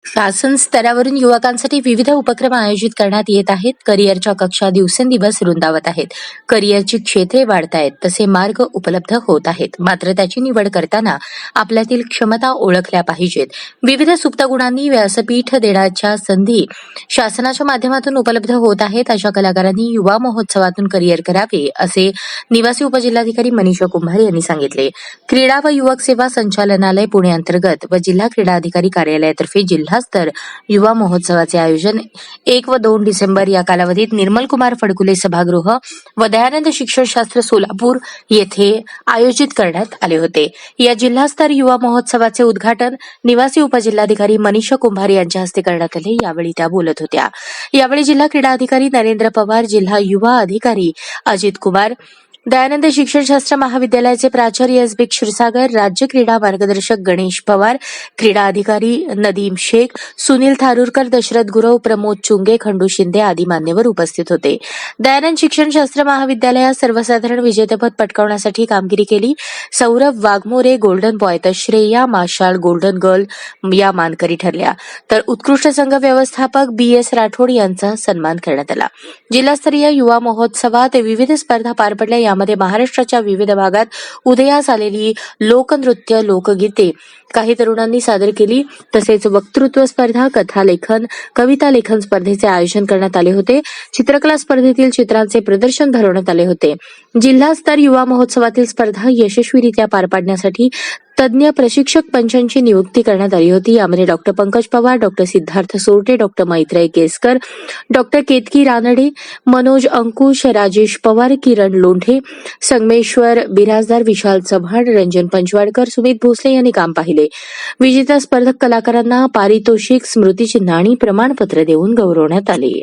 शासन स्तरावरून युवकांसाठी विविध उपक्रम आयोजित करण्यात येत आहेत. करिअरच्या कक्षा दिवसेंदिवस रुंदावत आहेत. करिअरची क्षेत्रे वाढत आहेत, तसे मार्ग उपलब्ध होत आहेत. मात्र त्याची निवड करताना आपल्यातील क्षमता ओळखल्या पाहिजेत. विविध सुप्त गुणांनी व्यासपीठ देण्याच्या संधी शासनाच्या माध्यमातून उपलब्ध होत आहेत. अशा कलाकारांनी युवा महोत्सवातून करिअर करावे, असे निवासी उपजिल्हाधिकारी मनीषा कुंभार यांनी सांगितले. क्रीडा व युवक सेवा संचालनालय पुणे अंतर्गत व जिल्हा क्रीडा अधिकारी कार्यालयातर्फे जिल्हास्तर युवा महोत्सवाचे आयोजन 1 व 2 डिसेंबर या कालावधीत निर्मलकुमार फडकुले सभागृह व दयानंद शिक्षणशास्त्र सोलापूर येथे आयोजित करण्यात आले होते. या जिल्हास्तर युवा महोत्सवाचे उद्घाटन निवासी उपजिल्हाधिकारी मनीषा कुंभार यांच्या हस्ते करण्यात आले. यावेळी त्या बोलत होत्या. यावेळी जिल्हा क्रीडा अधिकारी नरेंद्र पवार, जिल्हा युवा अधिकारी अजित कुमार, दयानंद शिक्षणशास्त्र महाविद्यालयाचे प्राचार्य एस बी क्षीरसागर, राज्य क्रीडा मार्गदर्शक गणेश पवार, क्रीडा अधिकारी नदीम शेख, सुनील थारुरकर, दशरथ गुरव, प्रमोद चुंगे, खंडू शिंदे आदी मान्यवर उपस्थित होते. दयानंद शिक्षणशास्त्र महाविद्यालयात सर्वसाधारण विजेतेपद पटकावण्यासाठी कामगिरी केली. सौरभ वाघमोरे गोल्डन बॉय तर श्रेया माशाळ गोल्डन गर्ल या मानकरी ठरल्या. तर उत्कृष्ट संघ व्यवस्थापक बी एस राठोड यांचा सन्मान करण्यात आला. जिल्हास्तरीय युवा महोत्सवात विविध स्पर्धा पार पडल्या. यामध्ये महाराष्ट्राच्या विविध भागात उदयास आलेली लोकनृत्य, लोकगीते काही तरुणांनी सादर केली. तसेच वक्तृत्व स्पर्धा, कथालेखन, कविता लेखन स्पर्धेचे आयोजन करण्यात आले होते. चित्रकला स्पर्धेतील चित्रांचे प्रदर्शन भरवण्यात आले होते. जिल्हास्तर युवा महोत्सवातील स्पर्धा यशस्वीरित्या पार पाडण्यासाठी तज्ज्ञ प्रशिक्षक पंचांची नियुक्ती करण्यात आली होती. यामध्ये doctor Pankaj Pawar, doctor Siddharth Sorte, doctor Maitreya Keskar, doctor Ketaki Ranade, Manoj Ankush, Rajesh Pawar, Kiran Londhe, Sangmeshwar Birajdar, Vishal Chavan, Ranjan Panchwadkar, Sumit Bhosale यांनी काम पाहिले. विजेता स्पर्धक कलाकारांना पारितोषिक, स्मृतिचिन्ह आणि प्रमाणपत्र देऊन गौरवण्यात आले.